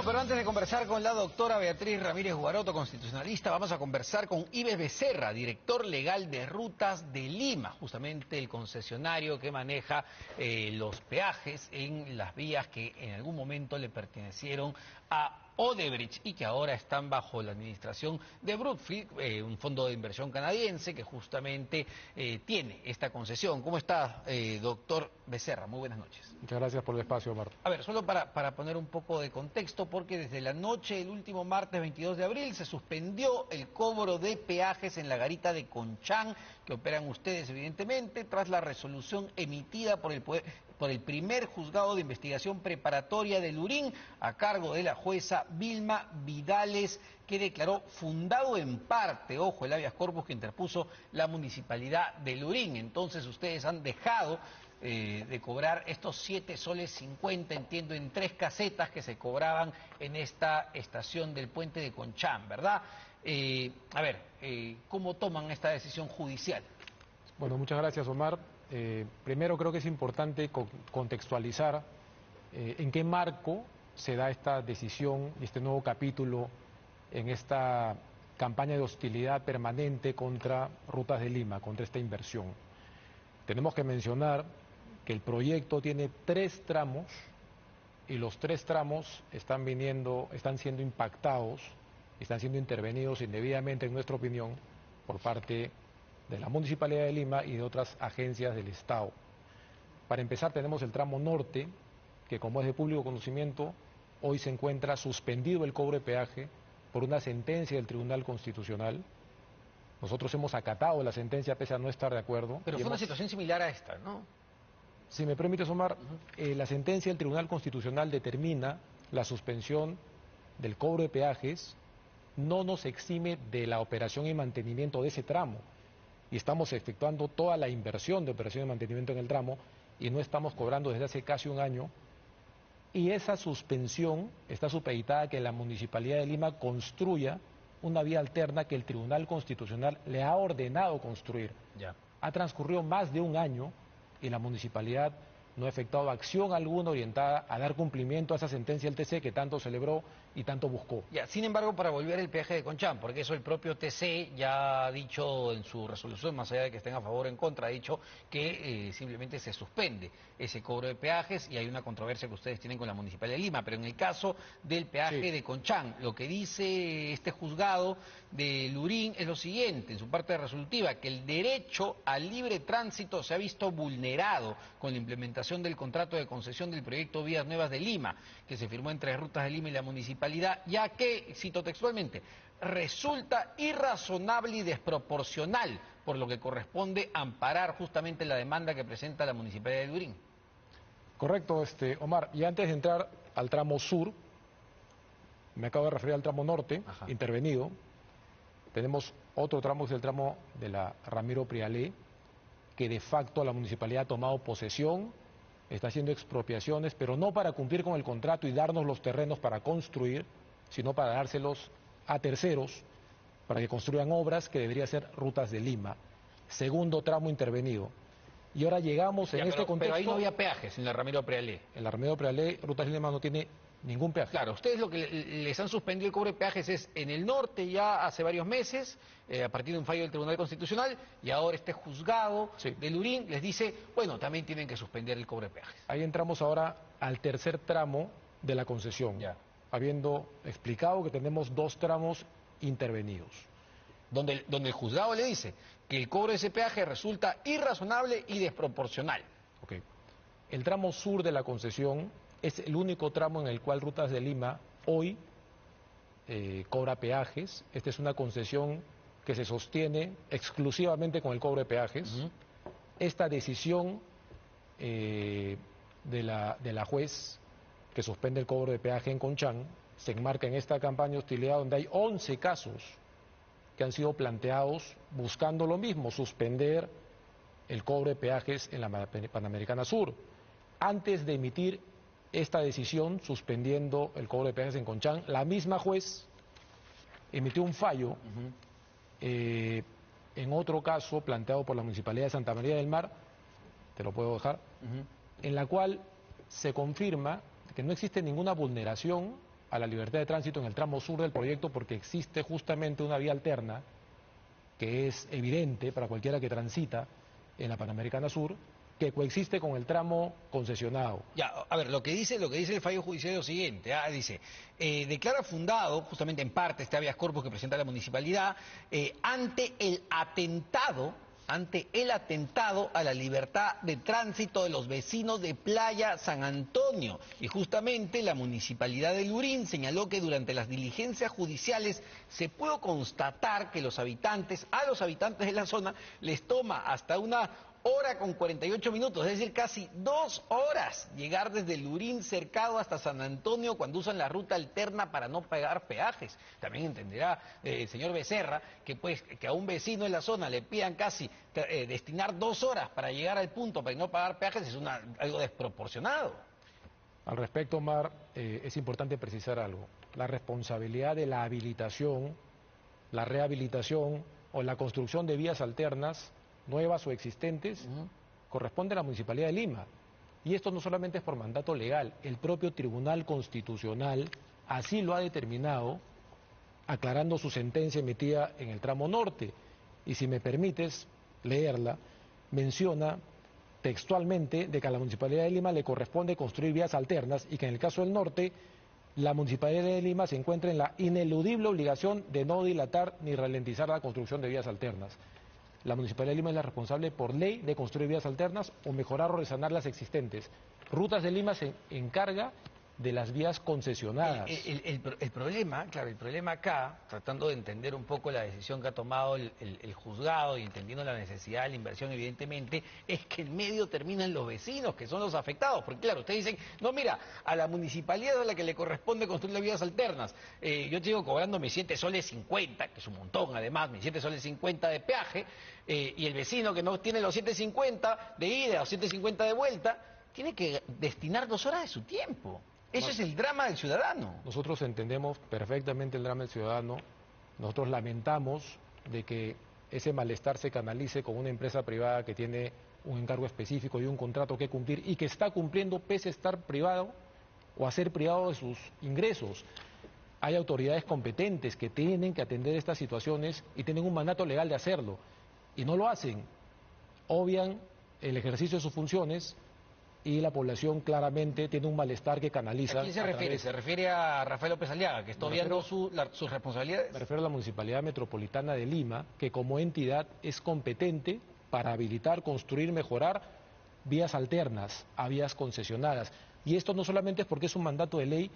pero antes de conversar con la doctora Beatriz Ramírez Guaroto, constitucionalista, vamos a conversar con Ives Becerra, director legal de Rutas de Lima, justamente el concesionario que maneja los peajes en las vías que en algún momento le pertenecieron a Odebrecht y que ahora están bajo la administración de Brookfield, un fondo de inversión canadiense que justamente tiene esta concesión. ¿Cómo está, doctor Becerra? Muy buenas noches. Muchas gracias por el espacio, Omar. A ver, solo para poner un poco de contexto, porque desde la noche del último martes 22 de abril se suspendió el cobro de peajes en la garita de Conchán, que operan ustedes evidentemente, tras la resolución emitida por el primer juzgado de investigación preparatoria de Lurín, a cargo de la jueza Vilma Vidales, que declaró fundado en parte, ojo, el habeas corpus que interpuso la municipalidad de Lurín. Entonces ustedes han dejado de cobrar estos 7 soles 50, entiendo, en 3 casetas que se cobraban en esta estación del puente de Conchán, ¿verdad? ¿Cómo toman esta decisión judicial? Bueno, muchas gracias, Omar. Primero creo que es importante contextualizar en qué marco se da esta decisión y este nuevo capítulo en esta campaña de hostilidad permanente contra Rutas de Lima, contra esta inversión. Tenemos que mencionar que el proyecto tiene 3 tramos y los 3 tramos están siendo impactados, están siendo intervenidos indebidamente, en nuestra opinión, por parte de la Municipalidad de Lima y de otras agencias del Estado. Para empezar, tenemos el tramo norte, que como es de público conocimiento, hoy se encuentra suspendido el cobro de peaje por una sentencia del Tribunal Constitucional. Nosotros hemos acatado la sentencia pese a no estar de acuerdo. Pero fue una situación similar a esta, ¿no? Si me permites, Omar, la sentencia del Tribunal Constitucional determina la suspensión del cobro de peajes, no nos exime de la operación y mantenimiento de ese tramo. Y estamos efectuando toda la inversión de operación y mantenimiento en el tramo y no estamos cobrando desde hace casi un año. Y esa suspensión está supeditada a que la Municipalidad de Lima construya una vía alterna que el Tribunal Constitucional le ha ordenado construir. Ya. Ha transcurrido más de un año y la municipalidad no ha efectuado acción alguna orientada a dar cumplimiento a esa sentencia del TC que tanto celebró y tanto buscó. Ya, sin embargo, para volver el peaje de Conchán, porque eso el propio TC ya ha dicho en su resolución, más allá de que estén a favor o en contra, ha dicho que simplemente se suspende ese cobro de peajes y hay una controversia que ustedes tienen con la Municipalidad de Lima. Pero en el caso del peaje de Conchán, lo que dice este juzgado de Lurín es lo siguiente, en su parte resolutiva, que el derecho al libre tránsito se ha visto vulnerado con la implementación del contrato de concesión del proyecto Vías Nuevas de Lima, que se firmó entre Rutas de Lima y la municipalidad, ya que, cito textualmente, resulta irrazonable y desproporcional, por lo que corresponde amparar justamente la demanda que presenta la municipalidad de Lurín. Correcto, Omar. Y antes de entrar al tramo sur, me acabo de referir al tramo norte, intervenido. Tenemos otro tramo, que es el tramo de la Ramiro Prialé, que de facto la municipalidad ha tomado posesión, está haciendo expropiaciones, pero no para cumplir con el contrato y darnos los terrenos para construir, sino para dárselos a terceros, para que construyan obras que debería ser Rutas de Lima. Segundo tramo intervenido. Y ahora llegamos en este contexto... Pero ahí no había peajes en la Ramiro Prialé. En la Ramiro Prialé, Rutas de Lima no tiene ningún peaje. Claro, ustedes lo que les han suspendido el cobro de peajes es en el norte ya hace varios meses, a partir de un fallo del Tribunal Constitucional, y ahora este juzgado de Lurín les dice, bueno, también tienen que suspender el cobro de peajes. Ahí entramos ahora al tercer tramo de la concesión, habiendo explicado que tenemos 2 tramos intervenidos. Donde el juzgado le dice que el cobro de ese peaje resulta irrazonable y desproporcional. Okay. El tramo sur de la concesión es el único tramo en el cual Rutas de Lima hoy cobra peajes. Esta es una concesión que se sostiene exclusivamente con el cobro de peajes. Esta decisión de la juez que suspende el cobro de peaje en Conchán se enmarca en esta campaña de hostilidad donde hay 11 casos que han sido planteados buscando lo mismo, suspender el cobro de peajes en la Panamericana Sur. Antes de emitir esta decisión suspendiendo el cobro de peajes en Conchán, la misma juez emitió un fallo en otro caso planteado por la Municipalidad de Santa María del Mar, te lo puedo dejar, en la cual se confirma que no existe ninguna vulneración a la libertad de tránsito en el tramo sur del proyecto porque existe justamente una vía alterna que es evidente para cualquiera que transita en la Panamericana Sur, que coexiste con el tramo concesionado. Ya, a ver, lo que dice el fallo judicial es lo siguiente, dice, declara fundado, justamente en parte, este habeas corpus que presenta la municipalidad, ante el atentado a la libertad de tránsito de los vecinos de Playa San Antonio. Y justamente la municipalidad de Lurín señaló que durante las diligencias judiciales se pudo constatar que a los habitantes de la zona les toma hasta 1 hora con 48 minutos, es decir, casi 2 horas llegar desde Lurín cercado hasta San Antonio cuando usan la ruta alterna para no pagar peajes. También entenderá el señor Becerra que a un vecino de la zona le pidan casi destinar 2 horas para llegar al punto para no pagar peajes es algo desproporcionado. Al respecto, Omar, es importante precisar algo. La responsabilidad de la habilitación, la rehabilitación o la construcción de vías alternas nuevas o existentes, corresponde a la Municipalidad de Lima. Y esto no solamente es por mandato legal, el propio Tribunal Constitucional así lo ha determinado, aclarando su sentencia emitida en el tramo norte. Y si me permites leerla, menciona textualmente de que a la Municipalidad de Lima le corresponde construir vías alternas y que en el caso del norte, la Municipalidad de Lima se encuentra en la ineludible obligación de no dilatar ni ralentizar la construcción de vías alternas. La Municipalidad de Lima es la responsable por ley de construir vías alternas o mejorar o resanar las existentes. Rutas de Lima se encarga de las vías concesionadas. El problema acá, tratando de entender un poco la decisión que ha tomado el juzgado y entendiendo la necesidad de la inversión evidentemente, es que en medio terminan los vecinos, que son los afectados. Porque claro, ustedes dicen, no mira, a la municipalidad es a la que le corresponde construir las vías alternas. Yo te sigo cobrando mis 7 soles 50, que es un montón además, mis 7 soles 50 de peaje, y el vecino que no tiene los 7.50 de ida o 7.50 de vuelta, tiene que destinar 2 horas de su tiempo. Eso es el drama del ciudadano. Nosotros entendemos perfectamente el drama del ciudadano. Nosotros lamentamos de que ese malestar se canalice con una empresa privada que tiene un encargo específico y un contrato que cumplir y que está cumpliendo pese a estar privado o a ser privado de sus ingresos. Hay autoridades competentes que tienen que atender estas situaciones y tienen un mandato legal de hacerlo y no lo hacen. Obvian el ejercicio de sus funciones y la población claramente tiene un malestar que canaliza. ¿A quién se refiere? ¿Se refiere a Rafael López Aliaga, que está obviando sus responsabilidades? Me refiero a la Municipalidad Metropolitana de Lima, que como entidad es competente para habilitar, construir, mejorar vías alternas a vías concesionadas. Y esto no solamente es porque es un mandato de ley,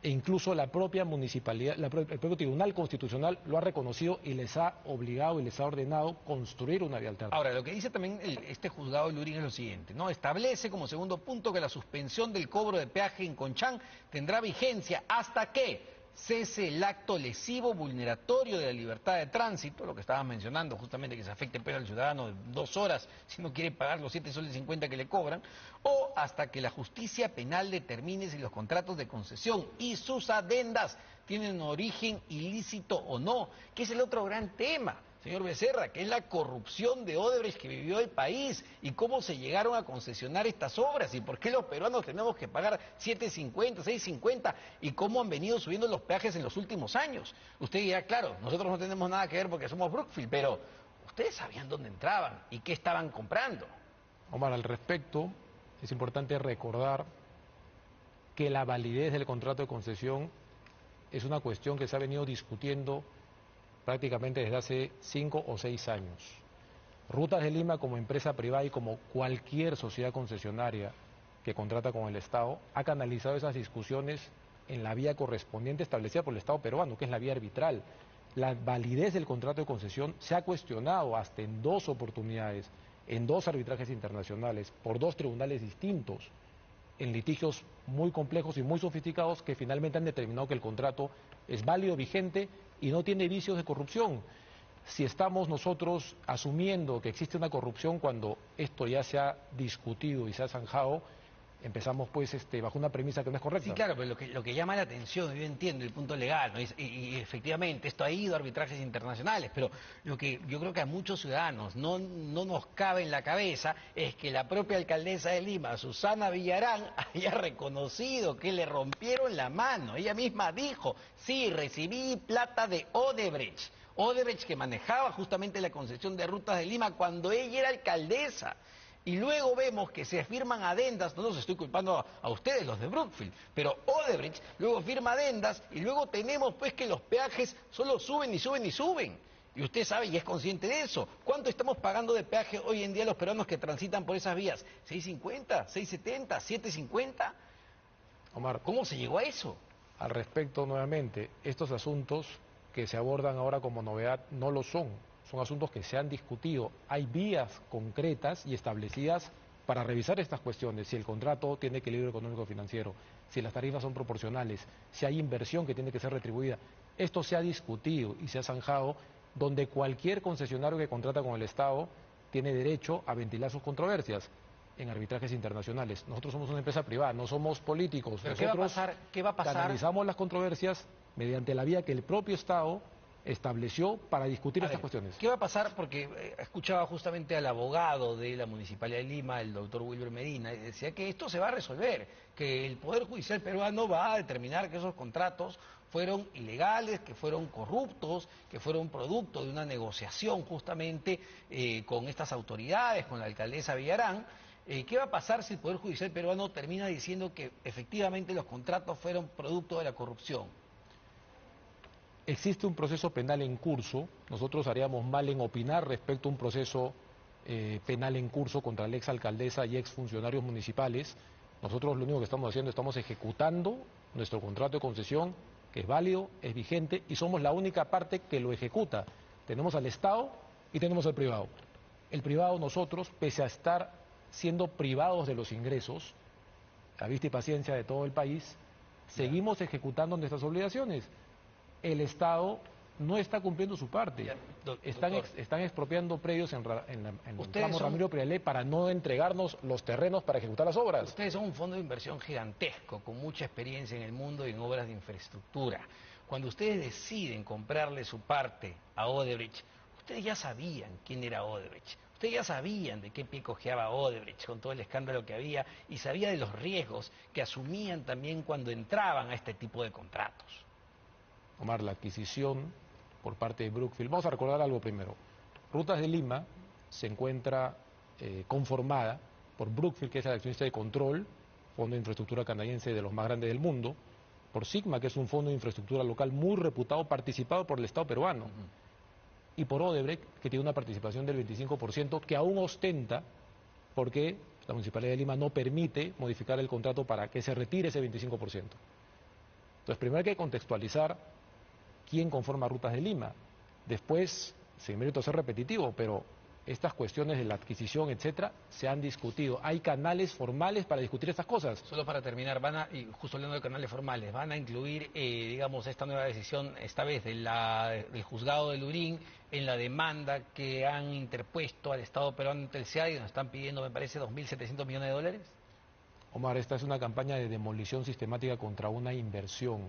e incluso la propia municipalidad, el propio Tribunal Constitucional lo ha reconocido y les ha obligado y les ha ordenado construir una vía alterna. Ahora, lo que dice también este juzgado de Lurín es lo siguiente, ¿no? Establece como segundo punto que la suspensión del cobro de peaje en Conchán tendrá vigencia hasta que cese el acto lesivo vulneratorio de la libertad de tránsito, lo que estabas mencionando justamente, que se afecte al ciudadano de 2 horas si no quiere pagar los 7 soles 50 que le cobran, o hasta que la justicia penal determine si los contratos de concesión y sus adendas tienen origen ilícito o no, que es el otro gran tema, señor Becerra, que es la corrupción de Odebrecht que vivió el país y cómo se llegaron a concesionar estas obras y por qué los peruanos tenemos que pagar 7.50, 6.50 y cómo han venido subiendo los peajes en los últimos años. Usted dirá, claro, nosotros no tenemos nada que ver porque somos Brookfield, pero ustedes sabían dónde entraban y qué estaban comprando. Omar, al respecto, es importante recordar que la validez del contrato de concesión es una cuestión que se ha venido discutiendo prácticamente desde hace 5 o 6 años. Rutas de Lima, como empresa privada y como cualquier sociedad concesionaria que contrata con el Estado, ha canalizado esas discusiones en la vía correspondiente establecida por el Estado peruano, que es la vía arbitral. La validez del contrato de concesión se ha cuestionado hasta en 2 oportunidades, en 2 arbitrajes internacionales, por 2 tribunales distintos, en litigios muy complejos y muy sofisticados que finalmente han determinado que el contrato es válido, vigente y no tiene vicios de corrupción. Si estamos nosotros asumiendo que existe una corrupción cuando esto ya se ha discutido y se ha zanjado, empezamos pues bajo una premisa que no es correcta. Sí, claro, pero lo que llama la atención, yo entiendo el punto legal, ¿no? Y efectivamente esto ha ido a arbitrajes internacionales, pero lo que yo creo que a muchos ciudadanos no nos cabe en la cabeza es que la propia alcaldesa de Lima, Susana Villarán, haya reconocido que le rompieron la mano. Ella misma dijo, sí, recibí plata de Odebrecht. Odebrecht que manejaba justamente la concesión de rutas de Lima cuando ella era alcaldesa. Y luego vemos que se firman adendas, no los estoy culpando a ustedes, los de Brookfield, pero Odebrecht luego firma adendas y luego tenemos pues que los peajes solo suben y suben y suben. Y usted sabe y es consciente de eso. ¿Cuánto estamos pagando de peaje hoy en día los peruanos que transitan por esas vías? ¿6.50? ¿6.70? ¿7.50? Omar, ¿Cómo se llegó a eso? al respecto nuevamente, estos asuntos que se abordan ahora como novedad no lo son. Son asuntos que se han discutido. Hay vías concretas y establecidas para revisar estas cuestiones. Si el contrato tiene equilibrio económico-financiero, si las tarifas son proporcionales, si hay inversión que tiene que ser retribuida. Esto se ha discutido y se ha zanjado donde cualquier concesionario que contrata con el Estado tiene derecho a ventilar sus controversias en arbitrajes internacionales. Nosotros somos una empresa privada, no somos políticos. ¿Pero Nosotros qué va a pasar? canalizamos las controversias mediante la vía que el propio Estado estableció para discutir estas cuestiones. ¿Qué va a pasar? Porque escuchaba justamente al abogado de la Municipalidad de Lima, el doctor Wilber Medina, y decía que esto se va a resolver, que el Poder Judicial peruano va a determinar que esos contratos fueron ilegales, que fueron corruptos, que fueron producto de una negociación justamente con estas autoridades, con la alcaldesa Villarán. ¿Qué va a pasar si el Poder Judicial peruano termina diciendo que efectivamente los contratos fueron producto de la corrupción? Existe un proceso penal en curso. Nosotros haríamos mal en opinar respecto a un proceso penal en curso contra la exalcaldesa y exfuncionarios municipales. Nosotros lo único que estamos haciendo, estamos ejecutando nuestro contrato de concesión, que es válido, es vigente, y somos la única parte que lo ejecuta. Tenemos al Estado y tenemos al privado. El privado, nosotros, pese a estar siendo privados de los ingresos, a vista y paciencia de todo el país, seguimos ejecutando nuestras obligaciones. El Estado no está cumpliendo su parte. Están expropiando predios en el tramo Ramiro Prialé para no entregarnos los terrenos para ejecutar las obras. Ustedes son un fondo de inversión gigantesco, con mucha experiencia en el mundo y en obras de infraestructura. Cuando ustedes deciden comprarle su parte a Odebrecht, ustedes ya sabían quién era Odebrecht. Ustedes ya sabían de qué pie cojeaba Odebrecht con todo el escándalo que había y sabía de los riesgos que asumían también cuando entraban a este tipo de contratos. Omar, la adquisición por parte de Brookfield. Vamos a recordar algo primero. Rutas de Lima se encuentra conformada por Brookfield, que es el accionista de control, fondo de infraestructura canadiense de los más grandes del mundo, por Sigma, que es un fondo de infraestructura local muy reputado, participado por el Estado peruano, y por Odebrecht, que tiene una participación del 25%, que aún ostenta porque la Municipalidad de Lima no permite modificar el contrato para que se retire ese 25%. Entonces, primero hay que contextualizar quién conforma Rutas de Lima. Después, sin mérito ser repetitivo, pero estas cuestiones de la adquisición, etcétera, se han discutido. Hay canales formales para discutir estas cosas. Solo para terminar, y justo hablando de canales formales, van a incluir, digamos, esta nueva decisión, esta vez del juzgado de Lurín, en la demanda que han interpuesto al Estado peruano ante el CIADI, donde están pidiendo, me parece, 2.700 millones de dólares. Omar, esta es una campaña de demolición sistemática contra una inversión.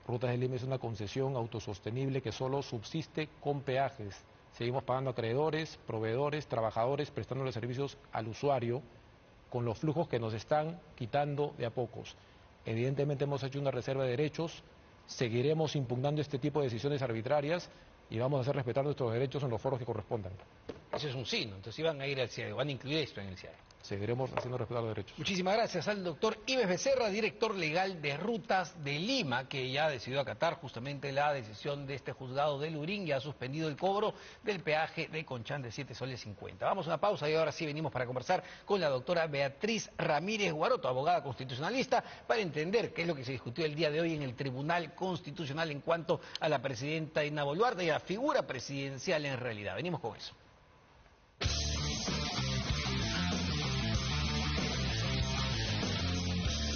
Rutas de Lima es una concesión autosostenible que solo subsiste con peajes. Seguimos pagando a acreedores, proveedores, trabajadores, prestándole servicios al usuario con los flujos que nos están quitando de a pocos. Evidentemente hemos hecho una reserva de derechos, seguiremos impugnando este tipo de decisiones arbitrarias y vamos a hacer respetar nuestros derechos en los foros que correspondan. Eso es un signo, entonces iban a ir al CIADI, van a incluir esto en el CIADI. Seguiremos haciendo respetar los derechos. Muchísimas gracias al doctor Ives Becerra, director legal de Rutas de Lima, que ya decidió acatar justamente la decisión de este juzgado de Lurín y ha suspendido el cobro del peaje de Conchán de 7 soles 50. Vamos a una pausa y ahora sí venimos para conversar con la doctora Beatriz Ramírez Guaroto, abogada constitucionalista, para entender qué es lo que se discutió el día de hoy en el Tribunal Constitucional en cuanto a la presidenta Dina Boluarte y a la figura presidencial en realidad. Venimos con eso.